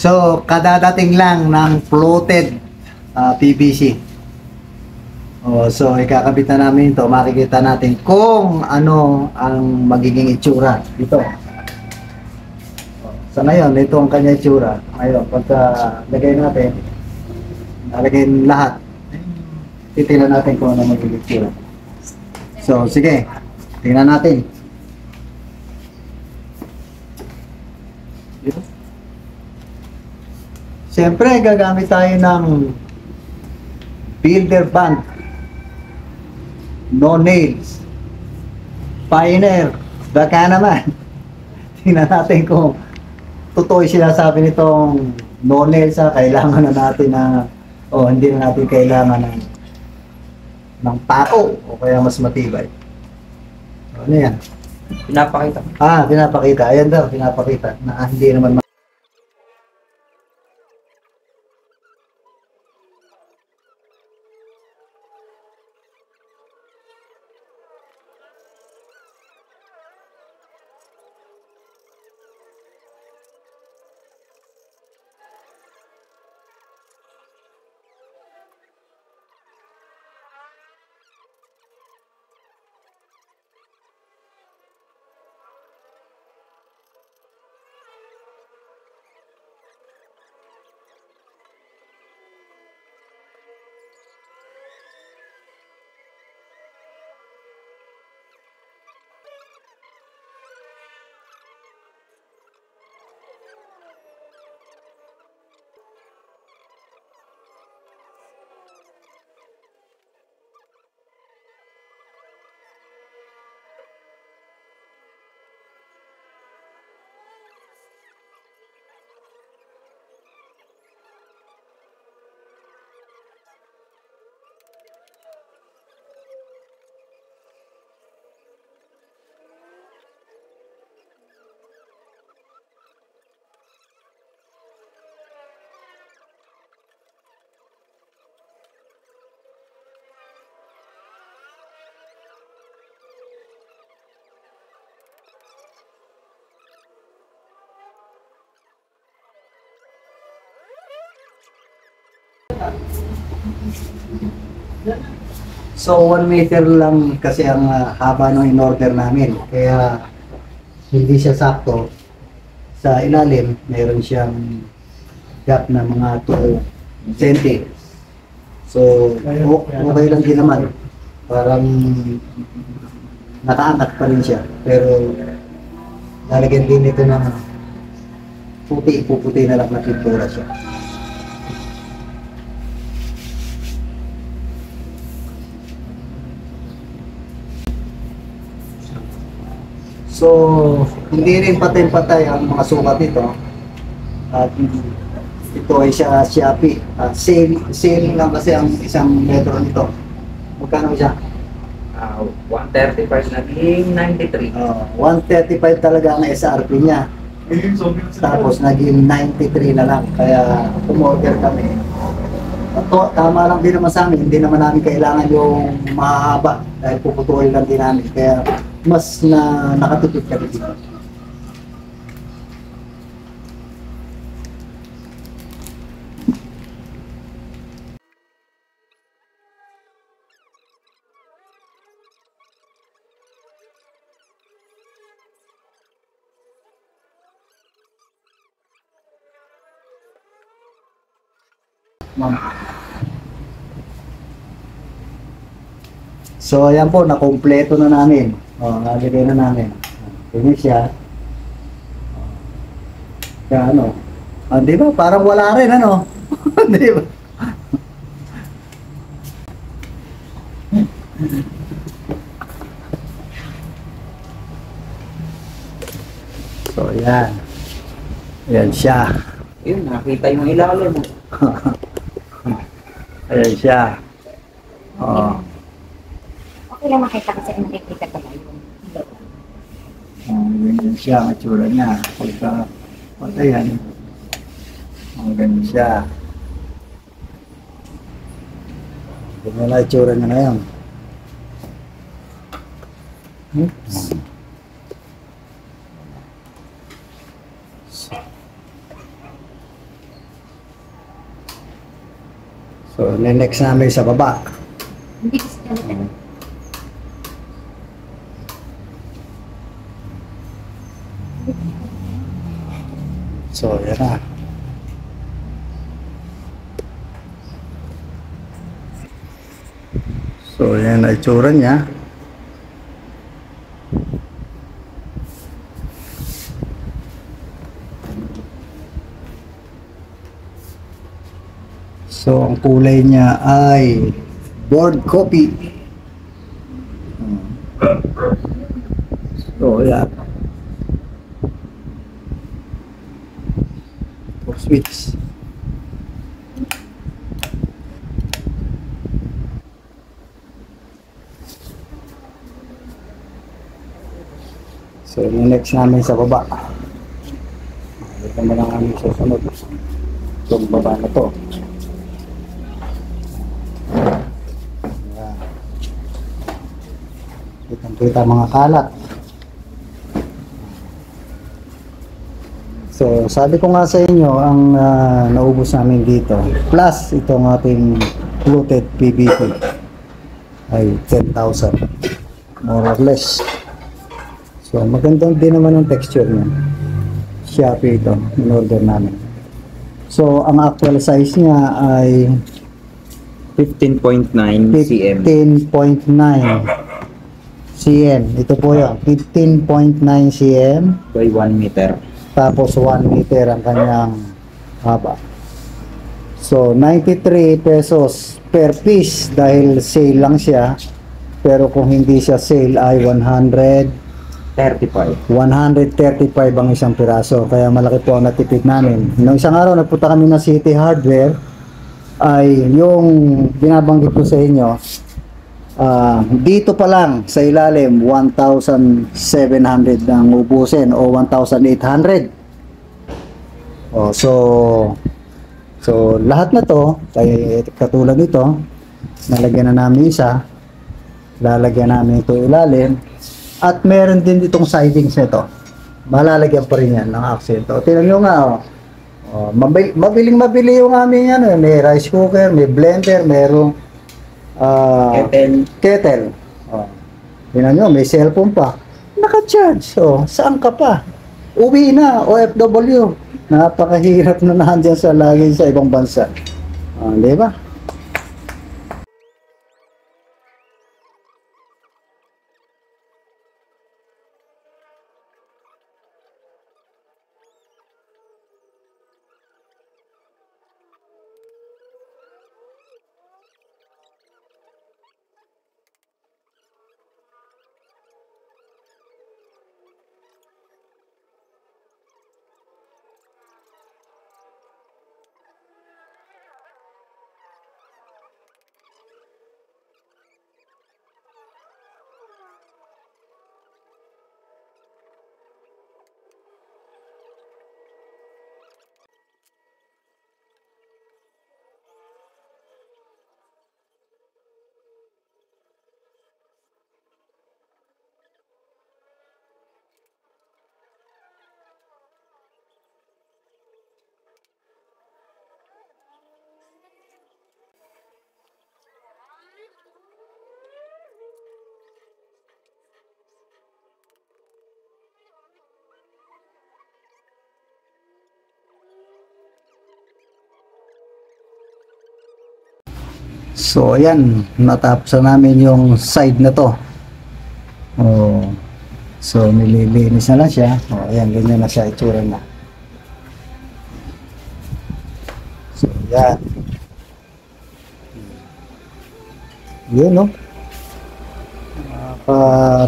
So, kadadating lang ng floated PVC. So, ikakabit na namin ito. Makikita natin kung ano ang magiging itsura dito. So, ngayon, ito ang kanya itsura. Ngayon, pagka lagay natin, nalagay lahat, titingnan natin kung ano magiging itsura. So, sige. Tingnan natin. Siyempre, gagamit tayo ng builder band. No nails. Pioneer. Baka naman. Tingnan natin kung totoo yung sinasabi nitong no nails. Kailangan na natin na hindi na natin kailangan ng pako o kaya mas matibay. Ano yan? Pinapakita. Pinapakita. Ayan daw, pinapakita na hindi naman So 1 meter lang kasi ang haba ng in-order namin. Kaya hindi siya sakto. Sa ilalim, meron siyang gap na mga 2 cm. So okay lang din naman. Parang nakaangat pa rin siya. Pero lalagyan din ito ng puti, puputi na lang na pintura siya. So, hindi rin patay-patay ang mga sukat nito. At ito ay siya Shopee. Sale lang kasi ang isang metro nito. Magkano siya? 135 naging 93. 135 talaga ang SRP niya. Tapos naging 93 na lang. Kaya umorder kami. Tama lang din naman sa amin. Hindi naman namin kailangan yung mahaba. Dahil puputuloy lang din namin. Kaya mas nakatipid kami dito. So ayan po, nakompleto na namin. Nalagay na namin. Finish siya. Kaya ano, di ba? Parang wala rin, ano? Di ba? So ayan. Ayan siya. Yun, nakita yung ilalim mo. Ayan siya. Okay lang makita kasi nakikita ko lang yung ganyan siya, ang itsura niya. Pagka patayan, ganyan siya. Ganyan na itsura niya ngayon. So, next namin sa baba. Hindi kasi kami. So, yan na. So, yan na itsura niya. So, ang kulay niya ay board copy. So, yan. For switch. So, yung next namin sa baba. Dito mo lang kami susunod. Itong baba na to. Ayan. Kitang-kita mga kalat. So, sabi ko nga sa inyo, ang naubos namin dito, plus itong ating fluted PVC ay 10,000. More or less. So, magandang din naman ang texture niya. Shopee ito, in-order namin. So, ang actual size niya ay 15.9 cm 15.9 cm. Ito po yun, 15.9 cm. by 1 meter. Tapos 1 meter ang kanyang haba. So, 93 pesos per piece dahil sale lang siya. Pero kung hindi siya sale ay 35. 135 ang isang piraso, kaya malaki po ang natipid namin. Noong isang araw nagpunta kami ng City Hardware, ay yung binabanggit ko sa inyo, dito pa lang sa ilalim 1,700 ang ubusin o 1,800. So lahat na to, kay katulad nito, nalagyan na namin isa, lalagyan namin ito ilalim. At meron din ditong sidings nito. Malalagyan pa rin yan ng aksento. Tingnan nyo nga, mabiling-mabili yung aming yan. May rice cooker, may blender, merong kettle. Tingnan nyo, may cellphone pa. Naka-charge. Saan ka pa? Uwi na, OFW. Napakahirap na nandiyan sa lagi sa ibang bansa. Di ba? So, ayan, natapos na namin yung side na to. So, nililinis na lang siya. Ayan, ganyan na siya, itsura na. So, ayan. Yun, no?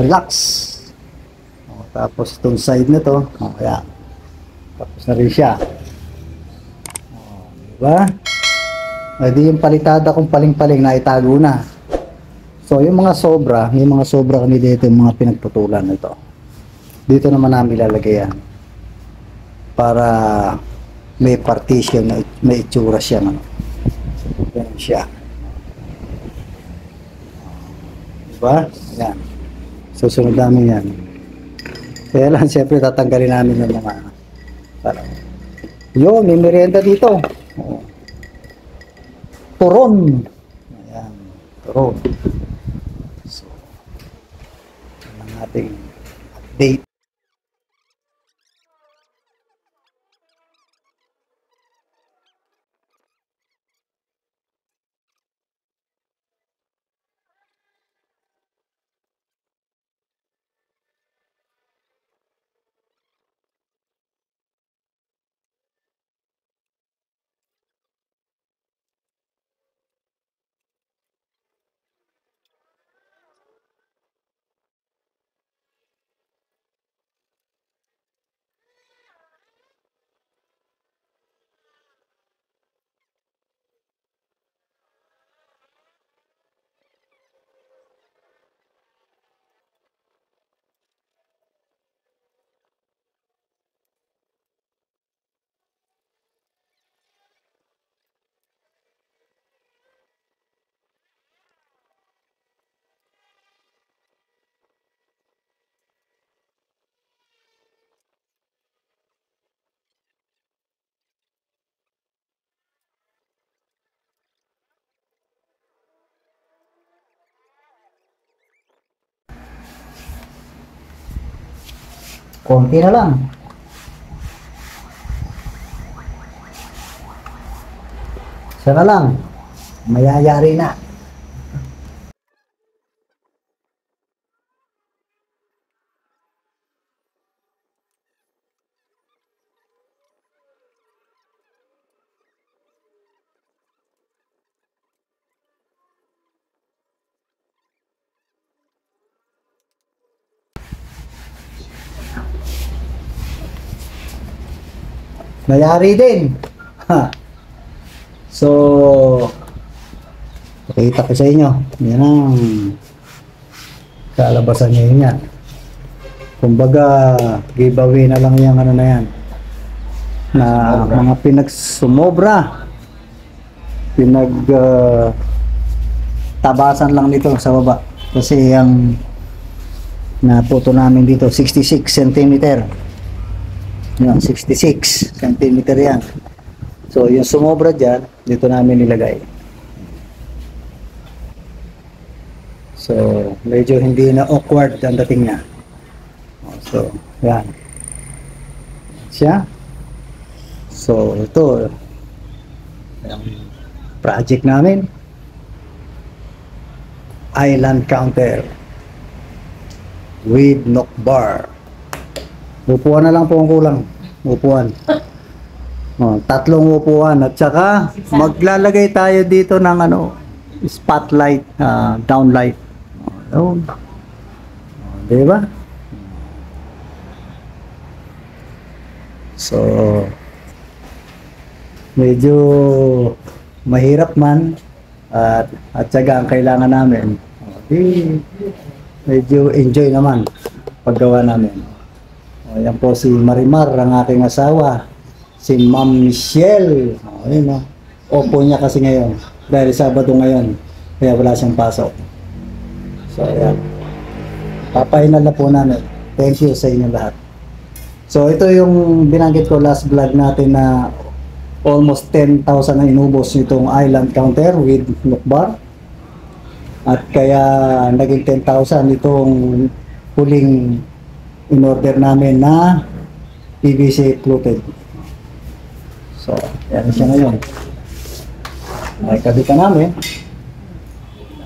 Relax. Tapos, itong side na to. Ayan. Tapos na rin siya. Diba? Di yung palitada kong paling-paling na itago na. So, yung mga sobra, may mga sobra kami dito, yung mga pinagputulan ito. Dito naman namin lalagay yan. Para may partition, may itsura siya. Ganun siya. Diba? Yan. Susunod namin yan. Kaya lang, siyempre, tatanggalin namin yung mga yun, may merienda dito. turon. Ayan, turon. So, yan ang ating update. Konti na lang. Siya na lang. Mayayari na. Mayari din. Ha. So, pakita ko sa inyo. Yan ang kalabasan niya yun yan. Kumbaga, giveaway na lang yung ano na yan. Na mga pinagsumobra. Tabasan lang nito sa baba. Kasi ang natuto namin dito, 66 cm. Yan, 66 cm yan. So, yung sumobra dyan, dito namin nilagay. So, medyo hindi na awkward ang dating niya. So, yan. Siya. So, ito. Yung project namin. Island counter with knock bar. Upuan na lang po ang kulang. Upuan. Oh, 3 upuan at saka maglalagay tayo dito ng ano, spotlight, downlight. Oh, di ba? So, medyo mahirap man at saka ang kailangan namin. Medyo enjoy naman paggawa namin. Yan po si Marimar, ang aking asawa. Si Ma'am Michelle. Ayun o. Opo niya kasi ngayon. Dahil Sabado ngayon. Kaya wala siyang pasok. So, ayan. Papahinal na po namin. Thank you sa inyo lahat. So, ito yung binanggit ko last vlog natin na almost 10,000 na inubos nitong island counter with knock bar. At kaya naging 10,000 itong huling in-order namin na PVC fluted. So, yan siya ngayon. Nakikabit na namin.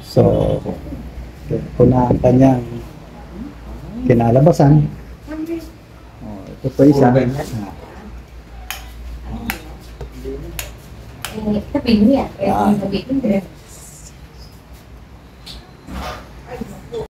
So, ito na ang kanyang kinalabasan. Ito po isa. Tapi ini ya, tapi ini